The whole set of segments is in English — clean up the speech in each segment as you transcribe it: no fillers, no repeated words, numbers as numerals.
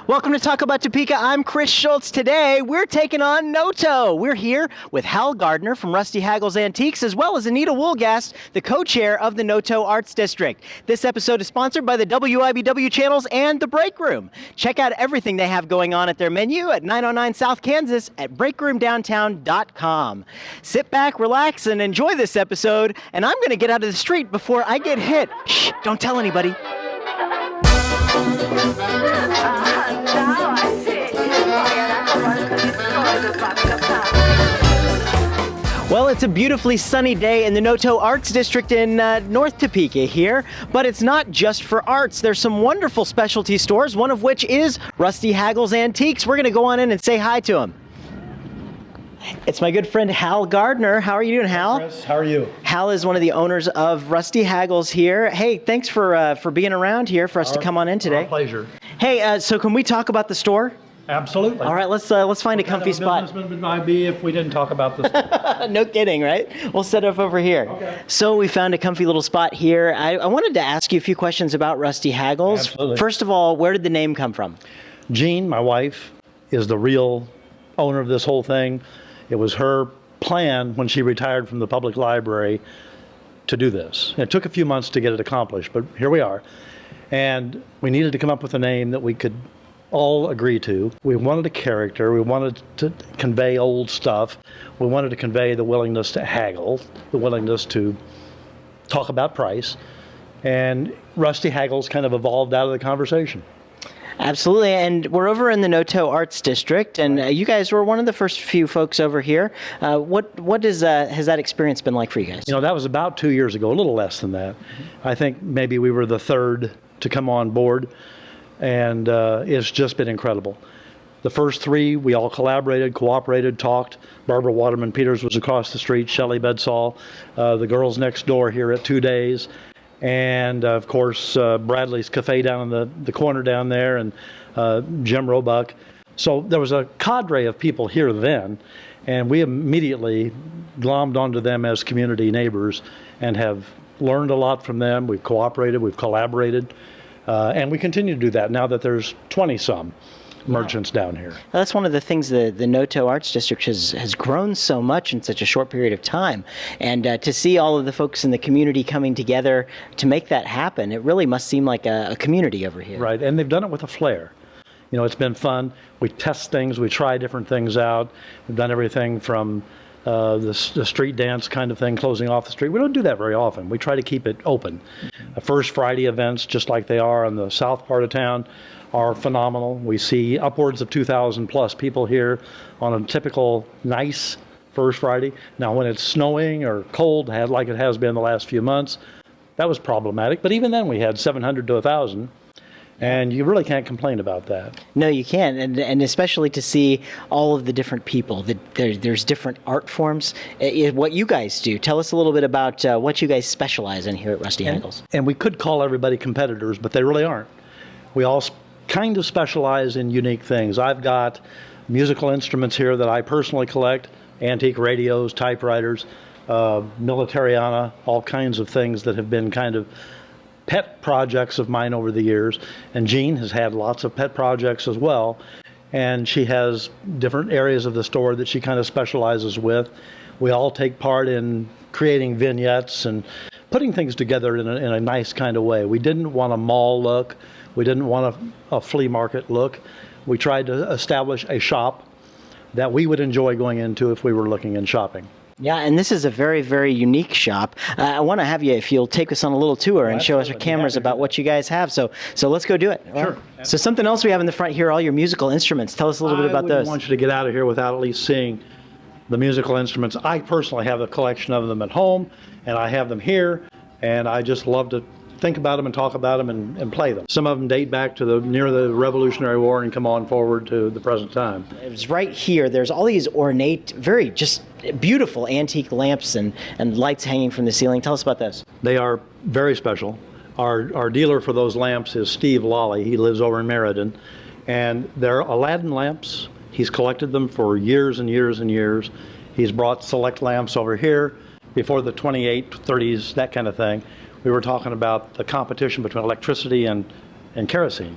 Welcome to Talk About Topeka. I'm Chris Schultz. Today, we're taking on NOTO. We're here with Hal Gardner from Rusty Haggles Antiques, as well as Anita Wolgast, the co-chair of the NOTO Arts District. This episode is sponsored by the WIBW channels and The Break Room. Check out everything they have going on at their menu at 909 South Kansas at breakroomdowntown.com. Sit back, relax, and enjoy this episode. And I'm going to get out of the street before I get hit. Shh, don't tell anybody. Well, it's a beautifully sunny day in the NOTO Arts District in North Topeka here, but it's not just for arts. There's some wonderful specialty stores, one of which is Rusty Haggles Antiques. We're going to go on in and say hi to him. It's my good friend Hal Gardner. How are you doing, Hal? Hey, Chris, how are you? Hal is one of the owners of Rusty Haggles here. Hey, thanks for being around here for us to come on in today. Our pleasure. Hey, so can we talk about the store? Absolutely. All right, let's find a comfy spot. What kind of a businessman would I be if we didn't talk about this? No kidding, right? We'll set up over here. Okay. So we found a comfy little spot here. I wanted to ask you a few questions about Rusty Haggles. Absolutely. First of all, where did the name come from? Jean, my wife, is the real owner of this whole thing. It was her plan when she retired from the public library to do this. It took a few months to get it accomplished, but here we are. And we needed to come up with a name that we could all agree to. We wanted a character. We wanted to convey old stuff. We wanted to convey the willingness to haggle, the willingness to talk about price. And Rusty Haggles kind of evolved out of the conversation. Absolutely, and we're over in the NOTO Arts District, and you guys were one of the first few folks over here. What has that experience been like for you guys? You know, that was about 2 years ago, a little less than that. I think maybe we were the third to come on board, and it's just been incredible. The first three, we all collaborated, cooperated, talked. Barbara Waterman Peters was across the street, Shelley Bedsall, the girls next door here at 2 days. And of course, Bradley's Cafe down in the corner down there, and Jim Roebuck. So there was a cadre of people here then, and we immediately glommed onto them as community neighbors and have learned a lot from them. We've cooperated, we've collaborated, and we continue to do that now that there's 20-some merchants down here. Well, that's one of the things the NOTO Arts District has grown so much in such a short period of time. And to see all of the folks in the community coming together to make that happen, it really must seem like a community over here. Right, and they've done it with a flair. You know, it's been fun. We test things, we try different things out. We've done everything from the street dance kind of thing, closing off the street. We don't do that very often. We try to keep it open. First Friday events, just like they are in the south part of town, are phenomenal. We see upwards of 2,000 plus people here on a typical nice First Friday. Now, when it's snowing or cold, like it has been the last few months, that was problematic. But even then, we had 700 to 1,000. And you really can't complain about that. No, you can't, and especially to see all of the different people. There's different art forms. What you guys do, tell us a little bit about what you guys specialize in here at Rusty Haggles. And we could call everybody competitors, but they really aren't. We all kind of specialize in unique things. I've got musical instruments here that I personally collect, antique radios, typewriters, militariana, all kinds of things that have been kind of pet projects of mine over the years. And Jean has had lots of pet projects as well. And she has different areas of the store that she kind of specializes with. We all take part in creating vignettes and putting things together in a nice kind of way. We didn't want a mall look. We didn't want a flea market look. We tried to establish a shop that we would enjoy going into if we were looking and shopping. Yeah, and this is a very, very unique shop. I want to have you, if you'll take us on a little tour and show us our cameras about what you guys have. So let's go do it. Sure. So something else we have in the front here, all your musical instruments. Tell us a little bit about those. I want you to get out of here without at least seeing the musical instruments. I personally have a collection of them at home, and I have them here, and I just love to think about them and talk about them and play them. Some of them date back to near the Revolutionary War and come on forward to the present time. It was right here. There's all these ornate, very just beautiful antique lamps and lights hanging from the ceiling. Tell us about those. They are very special. Our dealer for those lamps is Steve Lawley. He lives over in Meriden. And they're Aladdin lamps. He's collected them for years and years and years. He's brought select lamps over here before the 28, 30s, that kind of thing. We were talking about the competition between electricity and kerosene.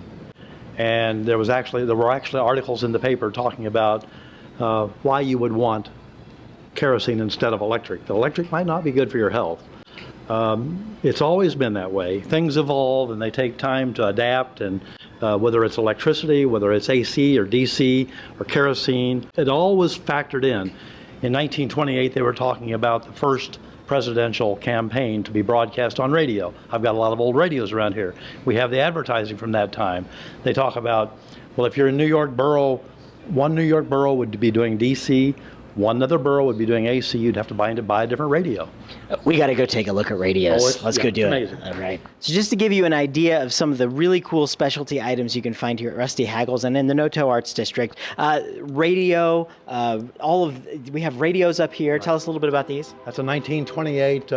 And there were actually articles in the paper talking about why you would want kerosene instead of electric. The electric might not be good for your health. It's always been that way. Things evolve and they take time to adapt, and whether it's electricity, whether it's AC or DC or kerosene, it all was factored in. In 1928, they were talking about the first presidential campaign to be broadcast on radio. I've got a lot of old radios around here. We have the advertising from that time. They talk about, well, if you're in New York borough, one New York borough would be doing DC, one other borough would be doing AC. You'd have to buy a different radio. We got to go take a look at radios. Let's go do it. Amazing. All right. So just to give you an idea of some of the really cool specialty items you can find here at Rusty Haggles and in the NOTO Arts District, radio, we have radios up here. Right. Tell us a little bit about these. That's a 1928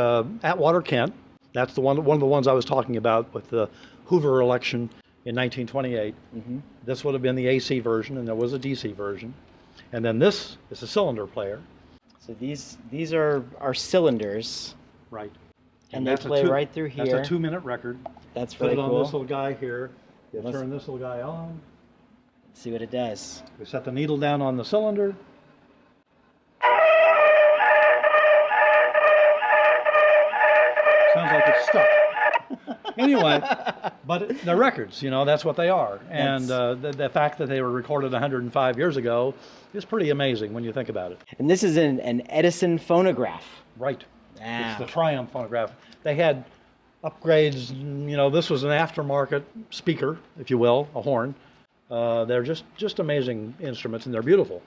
Atwater Kent. That's one of the ones I was talking about with the Hoover election in 1928. Mm-hmm. This would have been the AC version, and there was a DC version. And then this is a cylinder player. So these are our cylinders. Right. And they play right through here. That's a 2-minute record. That's really cool. Put it on this little guy here. You turn this little guy on. Let's see what it does. We set the needle down on the cylinder. Sounds like it's stuck. Anyway, but they're records, that's what they are. And the fact that they were recorded 105 years ago is pretty amazing when you think about it. And this is an Edison phonograph. Right. Wow. It's the Triumph phonograph. They had upgrades, this was an aftermarket speaker, if you will, a horn. They're just amazing instruments, and they're beautiful.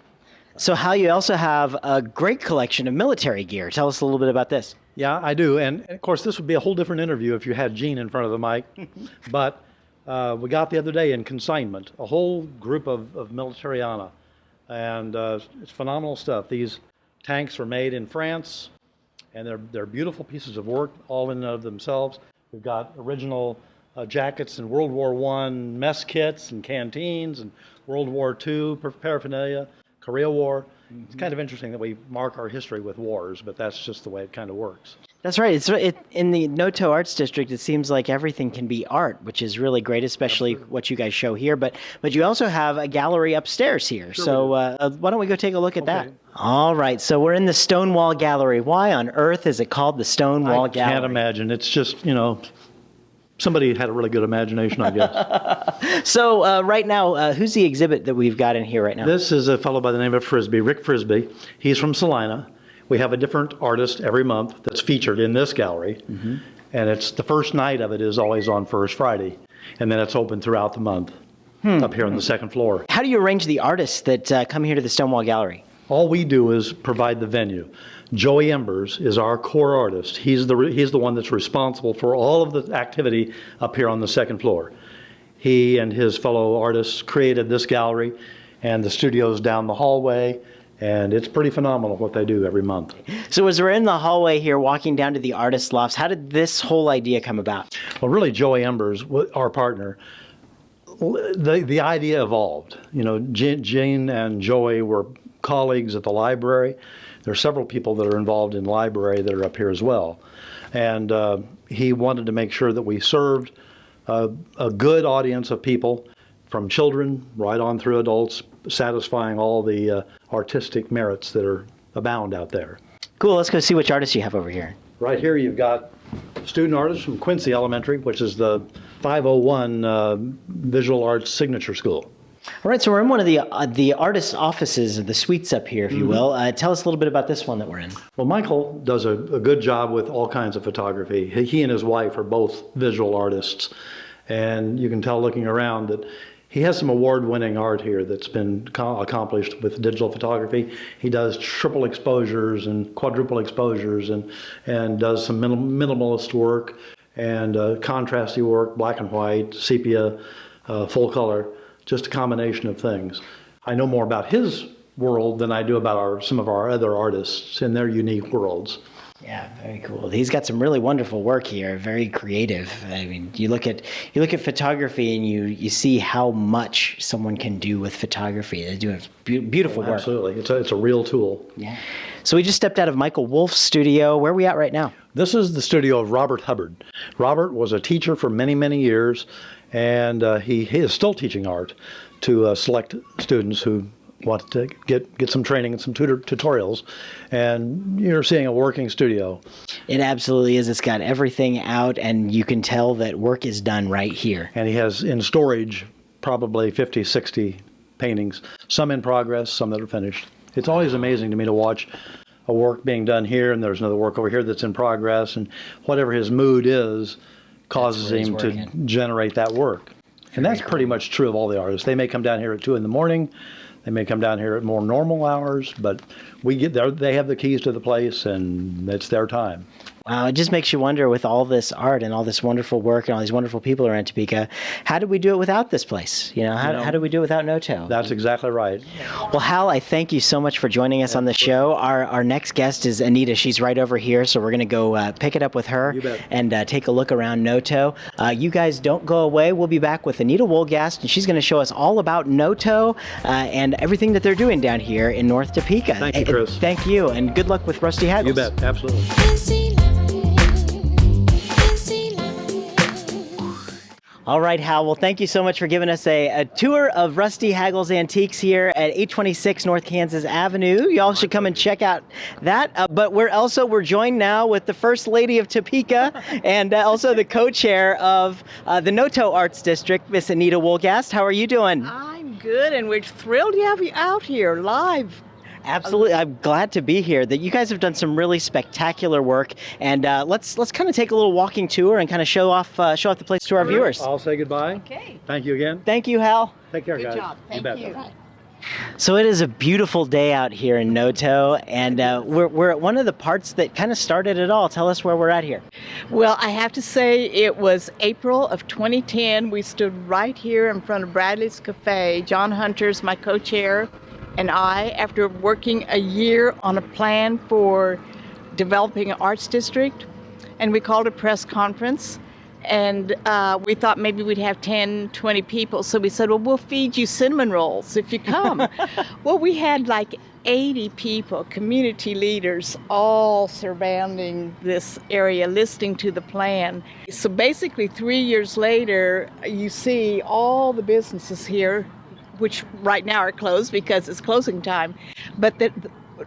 So Hal, you also have a great collection of military gear. Tell us a little bit about this. Yeah, I do. And of course, this would be a whole different interview if you had Gene in front of the mic. But we got the other day in consignment a whole group of Militariana. And it's phenomenal stuff. These tanks are made in France, and they're beautiful pieces of work, all in and of themselves. We've got original jackets and World War I mess kits and canteens, and World War II paraphernalia, Korea War. Mm-hmm. It's kind of interesting that we mark our history with wars, but that's just the way it kind of works. That's right. In the NOTO Arts District, it seems like everything can be art, which is really great, especially what you guys show here. But you also have a gallery upstairs here. Sure, so why don't we go take a look at that? All right. So we're in the Stonewall Gallery. Why on earth is it called the Stonewall Gallery? I can't imagine. It's just, somebody had a really good imagination, I guess. So right now, who's the exhibit that we've got in here right now? This is a fellow by the name of Rick Frisbee. He's from Salina. We have a different artist every month that's featured in this gallery. Mm-hmm. And it's the first night of it is always on First Friday. And then it's open throughout the month up here on the second floor. How do you arrange the artists that come here to the Stonewall Gallery? All we do is provide the venue. Joey Embers is our core artist. He's the one that's responsible for all of the activity up here on the second floor. He and his fellow artists created this gallery and the studios down the hallway, and it's pretty phenomenal what they do every month. So as we're in the hallway here walking down to the artist lofts, how did this whole idea come about? Well, really, Joey Embers, our partner, the idea evolved. Jane and Joey were colleagues at the library. There are several people that are involved in library that are up here as well. And he wanted to make sure that we served a good audience of people, from children right on through adults, satisfying all the artistic merits that are abound out there. Cool. Let's go see which artists you have over here. Right here you've got student artists from Quincy Elementary, which is the 501 Visual Arts Signature School. All right, so we're in one of the artist's offices, the suites up here, if you will. Tell us a little bit about this one that we're in. Well, Michael does a good job with all kinds of photography. He and his wife are both visual artists, and you can tell looking around that he has some award-winning art here that's been accomplished with digital photography. He does triple exposures and quadruple exposures and does some minimalist work and contrasty work, black and white, sepia, full color. Just a combination of things. I know more about his world than I do about some of our other artists in their unique worlds. Yeah, very cool. He's got some really wonderful work here, very creative. I mean, you look at photography and you see how much someone can do with photography. They do beautiful work. Absolutely. It's a real tool. Yeah. So we just stepped out of Michael Wolf's studio. Where are we at right now? This is the studio of Robert Hubbard. Robert was a teacher for many, many years, and he is still teaching art to select students who want to get some training and some tutorials. And you're seeing a working studio. It absolutely is. It's got everything out, and you can tell that work is done right here. And he has in storage probably 50, 60 paintings, some in progress, some that are finished. It's always amazing to me to watch a work being done here, and there's another work over here that's in progress, and whatever his mood is causes him to generate that work. And that's pretty much true of all the artists. They may come down here at 2 in the morning, they may come down here at more normal hours, but we get there, they have the keys to the place, and it's their time. Wow, it just makes you wonder, with all this art and all this wonderful work and all these wonderful people around Topeka, how did we do it without this place? How did we do it without NOTO? That's exactly right. Well, Hal, I thank you so much for joining us on the show. Our next guest is Anita. She's right over here, so we're going to go pick it up with her and take a look around NOTO. You guys don't go away. We'll be back with Anita Wolgast, and she's going to show us all about NOTO and everything that they're doing down here in North Topeka. Thank you, Chris. Thank you, and good luck with Rusty Haggles. You bet, absolutely. All right, Hal. Well, thank you so much for giving us a tour of Rusty Haggles Antiques here at 826 North Kansas Avenue. Y'all should come and check out that. But we're joined now with the First Lady of Topeka and also the co-chair of the NOTO Arts District, Miss Anita Wolgast. How are you doing? I'm good, and we're thrilled to have you out here live. Absolutely. I'm glad to be here. That you guys have done some really spectacular work, and let's kind of take a little walking tour and kind of show off the place to our viewers. I'll say goodbye. Okay. Thank you again. Thank you, Hal. Take care, Good guys. job. Thank you. So it is a beautiful day out here in NOTO, and we're at one of the parts that kind of started it all. Tell us where we're at here. Well, I have to say it was April of 2010. We stood right here in front of Bradley's Cafe. John Hunter's my co-chair, and I, after working a year on a plan for developing an arts district, and we called a press conference, and we thought maybe we'd have 10, 20 people. So we said, well, we'll feed you cinnamon rolls if you come. Well, we had like 80 people, community leaders, all surrounding this area, listening to the plan. So basically 3 years later, you see all the businesses here, which right now are closed because it's closing time, but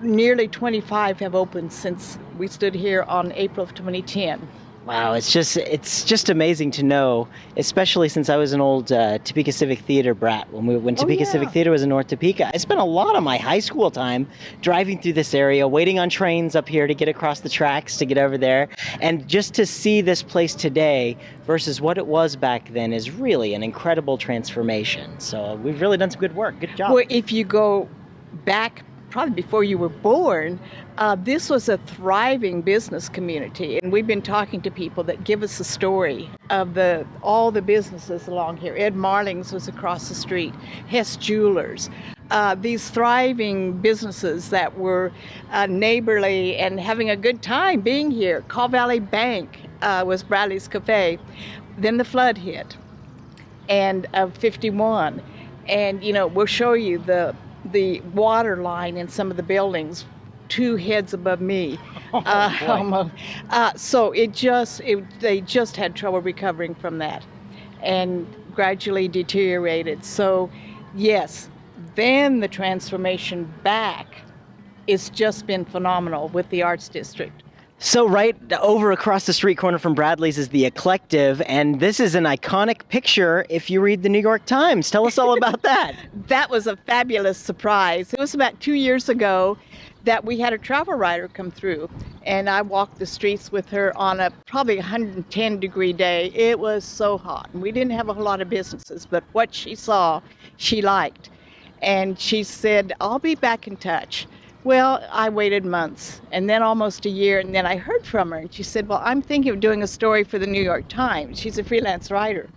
nearly 25 have opened since we stood here on April of 2010. Wow, it's just amazing to know, especially since I was an old Topeka Civic Theater brat. When Topeka Civic Theater was in North Topeka, I spent a lot of my high school time driving through this area, waiting on trains up here to get across the tracks to get over there. And just to see this place today versus what it was back then is really an incredible transformation. So we've really done some good work. Good job. Well, if you go back probably before you were born, this was a thriving business community, and we've been talking to people that give us a story of all the businesses along here. Ed Marling's was across the street, Hess Jewelers, these thriving businesses that were neighborly and having a good time being here. Caw Valley Bank was Bradley's Cafe. Then the flood hit, and of 51, and we'll show you the water line in some of the buildings 2 heads above me. So they just had trouble recovering from that and gradually deteriorated. So yes, then the transformation back, it's just been phenomenal with the Arts District. So right over across the street corner from Bradley's is the Eclectic, and this is an iconic picture if you read the New York Times. Tell us all about that. That was a fabulous surprise. It was about 2 years ago that we had a travel writer come through, and I walked the streets with her on a probably 110-degree day. It was so hot, and we didn't have a whole lot of businesses, but what she saw, she liked. And she said, I'll be back in touch. Well, I waited months, and then almost a year, and then I heard from her, and she said, well, I'm thinking of doing a story for the New York Times. She's a freelance writer.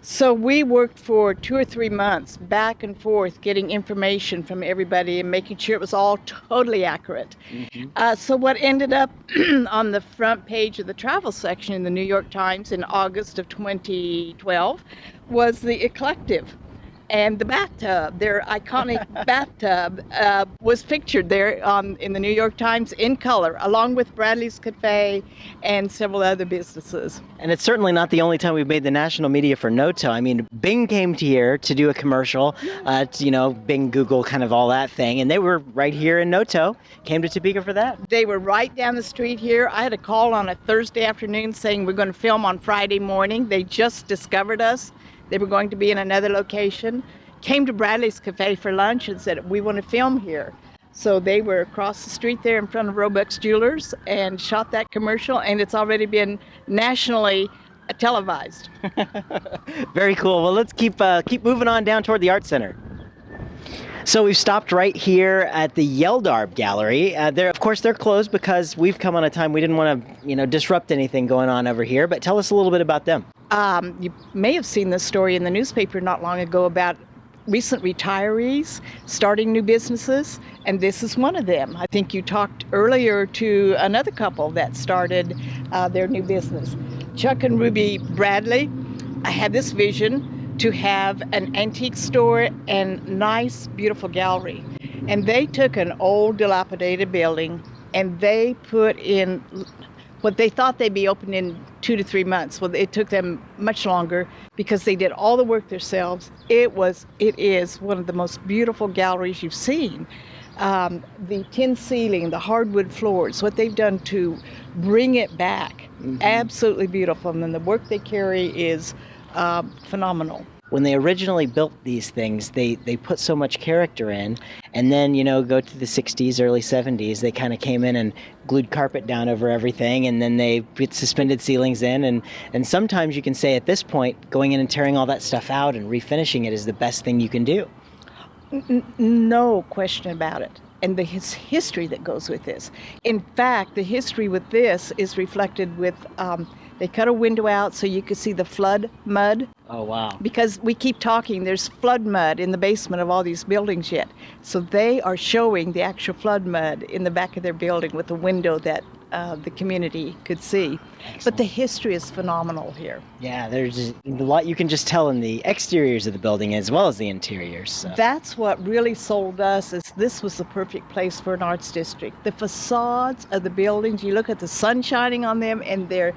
So we worked for 2 or 3 months, back and forth, getting information from everybody and making sure it was all totally accurate. Mm-hmm. So what ended up on the front page of the travel section in the New York Times in August of 2012 was the Eclectic. And the bathtub, their iconic bathtub, was pictured there in the New York Times in color, along with Bradley's Cafe and several other businesses. And it's certainly not the only time we've made the national media for NOTO. I mean, Bing came here to do a commercial, Bing, Google, kind of all that thing, and they were right here in NOTO, came to Topeka for that. They were right down the street here. I had a call on a Thursday afternoon saying we're going to film on Friday morning. They just discovered us. They were going to be in another location, came to Bradley's Cafe for lunch and said, we want to film here. So they were across the street there in front of Roebuck's Jewelers and shot that commercial, and it's already been nationally televised. Very cool. Well, let's keep moving on down toward the Art Center. So we've stopped right here at the Yeldar Gallery. Of course, they're closed because we've come on a time we didn't want to, disrupt anything going on over here. But tell us a little bit about them. You may have seen this story in the newspaper not long ago about recent retirees starting new businesses, and this is one of them. I think you talked earlier to another couple that started their new business. Chuck and Ruby Bradley had this vision to have an antique store and nice, beautiful gallery. And they took an old, dilapidated building and they put in what they thought they'd be open in 2 to 3 months. Well, it took them much longer because they did all the work themselves. It is one of the most beautiful galleries you've seen. The tin ceiling, the hardwood floors, what they've done to bring it back, absolutely beautiful. And then the work they carry is phenomenal. When they originally built these things, they put so much character in, and then, go to the 60s, early 70s, they kind of came in and glued carpet down over everything, and then they put suspended ceilings in, and sometimes you can say at this point, going in and tearing all that stuff out and refinishing it is the best thing you can do. No question about it. And the history that goes with this. In fact, the history with this is reflected with, they cut a window out so you could see the flood mud. Oh, wow. Because we keep talking, there's flood mud in the basement of all these buildings yet. So they are showing the actual flood mud in the back of their building with a window that the community could see. Excellent. But the history is phenomenal here. Yeah, there's a lot you can just tell in the exteriors of the building as well as the interiors. So. That's what really sold us, is this was the perfect place for an arts district. The facades of the buildings, you look at the sun shining on them, and they're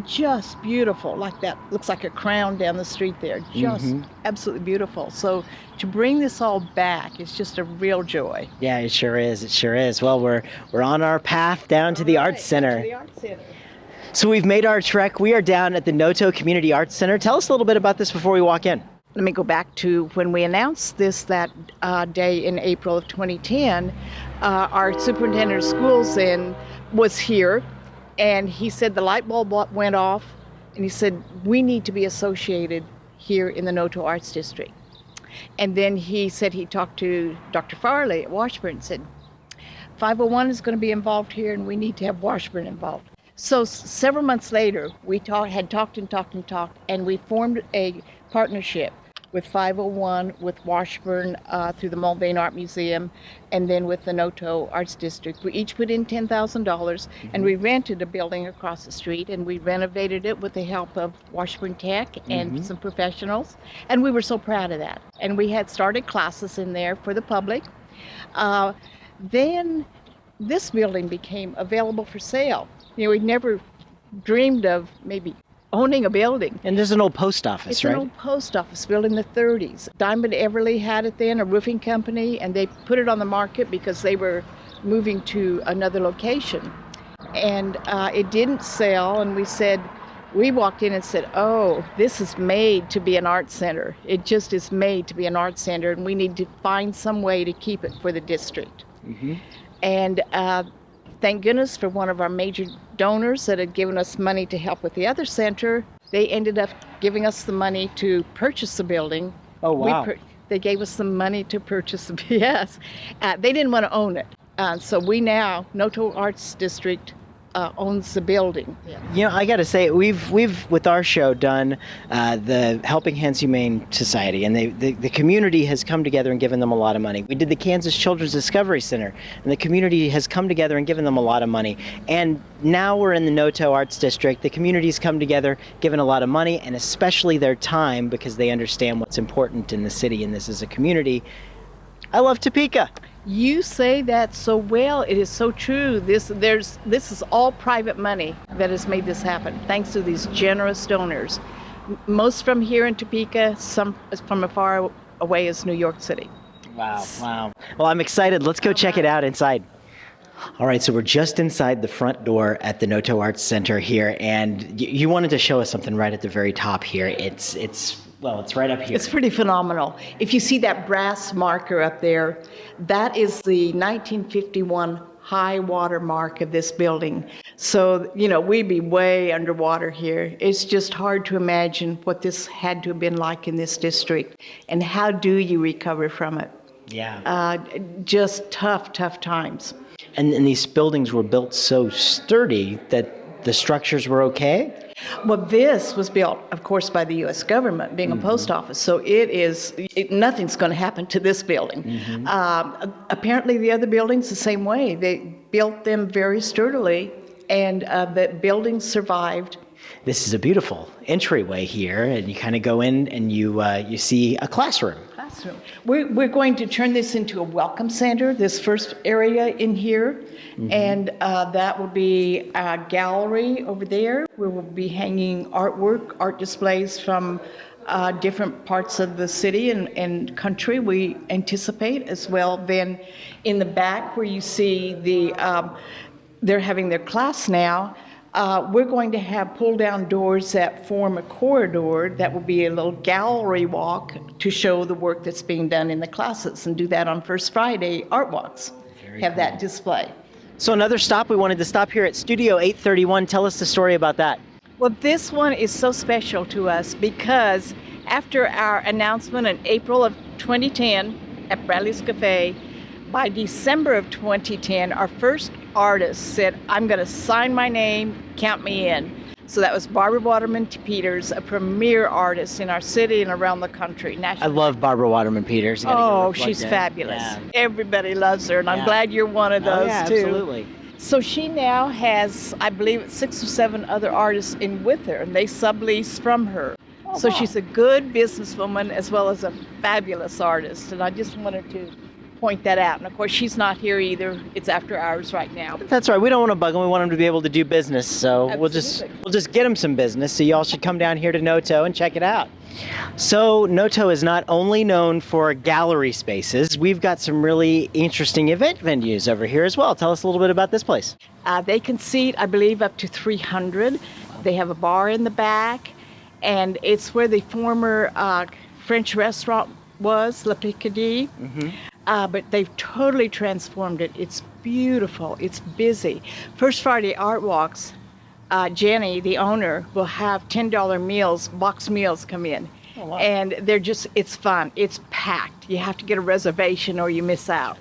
just beautiful, like that. Looks like a crown down the street there. Just absolutely beautiful. So to bring this all back is just a real joy. Yeah, it sure is. It sure is. Well, we're on our path down to the Arts Center. To the Arts Center. So we've made our trek. We are down at the NOTO Community Arts Center. Tell us a little bit about this before we walk in. Let me go back to when we announced this that day in April of 2010. Our superintendent of schools then was here. And he said the light bulb went off, and he said, we need to be associated here in the NOTO Arts District. And then he said he talked to Dr. Farley at Washburn and said, 501 is going to be involved here, and we need to have Washburn involved. So several months later, we had talked, and we formed a partnership with 501, with Washburn through the Mulvane Art Museum, and then with the NOTO Arts District. We each put in $10,000, and we rented a building across the street, and we renovated it with the help of Washburn Tech and some professionals, and we were so proud of that. And we had started classes in there for the public. Then this building became available for sale. We'd never dreamed of maybe owning a building. And there's an old post office, it's right? It's an old post office built in the 30s. Diamond Everly had it then, a roofing company, and they put it on the market because they were moving to another location. And it didn't sell, and we walked in and said, oh, this is made to be an art center. It just is made to be an art center, and we need to find some way to keep it for the district. And thank goodness for one of our major donors that had given us money to help with the other center. They ended up giving us the money to purchase the building. Oh, wow. They gave us some money to purchase the yes. They didn't want to own it. So we now, NOTO Arts District, owns the building. You know, I got to say, we've with our show done the Helping Hands Humane Society, and the community has come together and given them a lot of money. We did the Kansas Children's Discovery Center, and the community has come together and given them a lot of money. And now we're in the NOTO Arts District. The community's come together, given a lot of money, and especially their time, because they understand what's important in the city, and this is a community. I love Topeka. You say that so well. It is so true. This is all private money that has made this happen, thanks to these generous donors. Most from here in Topeka, some from as far away as New York City. Wow, wow. Well, I'm excited. Let's go check it out inside. All right, so we're just inside the front door at the NOTO Arts Center here, and you wanted to show us something right at the very top here. It's right up here. It's pretty phenomenal. If you see that brass marker up there, that is the 1951 high water mark of this building. So, you know, we'd be way underwater here. It's just hard to imagine what this had to have been like in this district, and how do you recover from it? Yeah. Just tough times. And these buildings were built so sturdy that the structures were okay? Well, this was built, of course, by the U.S. government, being a post office. So nothing's going to happen to this building. Apparently, the other buildings the same way. They built them very sturdily, and the buildings survived. This is a beautiful entryway here, and you kind of go in and you see a classroom. We're going to turn this into a welcome center, this first area in here, and that will be a gallery over there. We will be hanging artwork, art displays from different parts of the city and country, we anticipate, as well. Then in the back where you see they're having their class now, we're going to have pull-down doors that form a corridor that will be a little gallery walk to show the work that's being done in the classes, and do that on First Friday art walks. Have that display. So another stop, we wanted to stop here at Studio 831. Tell us the story about that. Well, this one is so special to us because after our announcement in April of 2010 at Bradley's Cafe, by December of 2010, our first artist said, I'm going to sign my name, count me in. So that was Barbara Waterman Peters, a premier artist in our city and around the country. I love Barbara Waterman Peters. Oh, she's fabulous. Yeah. Everybody loves her, and I'm glad you're one of those, too. Absolutely. So she now has, I believe, 6 or 7 other artists in with her, and they sublease from her. Oh, so she's a good businesswoman as well as a fabulous artist, and I just wanted to point that out. And of course, she's not here either. It's after hours right now. That's right. We don't want to bug them. We want them to be able to do business. So we'll just get them some business. So y'all should come down here to NOTO and check it out. So NOTO is not only known for gallery spaces. We've got some really interesting event venues over here as well. Tell us a little bit about this place. They can seat, I believe, up to 300. They have a bar in the back, and it's where the former French restaurant was, Le Picardie. But they've totally transformed it. It's beautiful. It's busy. First Friday Art Walks, Jenny, the owner, will have $10 meals, box meals come in. Oh, wow. And it's fun. It's packed. You have to get a reservation or you miss out.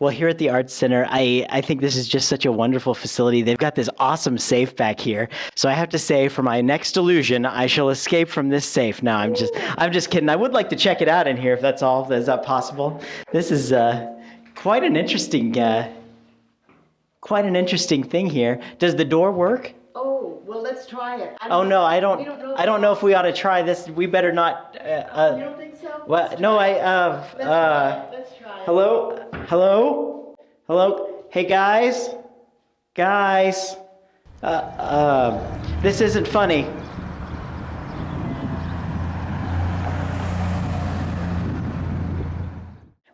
Well, here at the Arts Center, I think this is just such a wonderful facility. They've got this awesome safe back here. So I have to say, for my next illusion, I shall escape from this safe. No, I'm just kidding. I would like to check it out in here if that's all. Is that possible? This is quite an interesting thing here. Does the door work? Oh, well, let's try it. I don't know if we ought to try this. We better not. You don't think so? Well, no, Let's try it. Hello? Hey, guys? This isn't funny.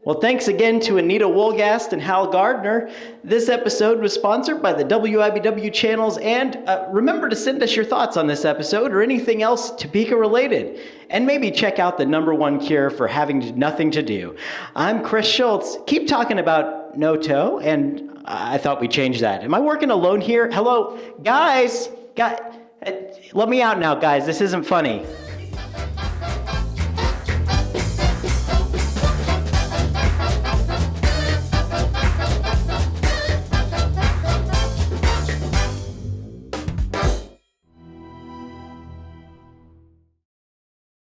Well, thanks again to Anita Wolgast and Hal Gardner. This episode was sponsored by the WIBW channels, and remember to send us your thoughts on this episode or anything else Topeka related. And maybe check out the #1 cure for having nothing to do. I'm Chris Schultz. Keep talking about NOTO, and I thought we changed that. Am I working alone here? Hello? Guys! Let me out now, guys. This isn't funny.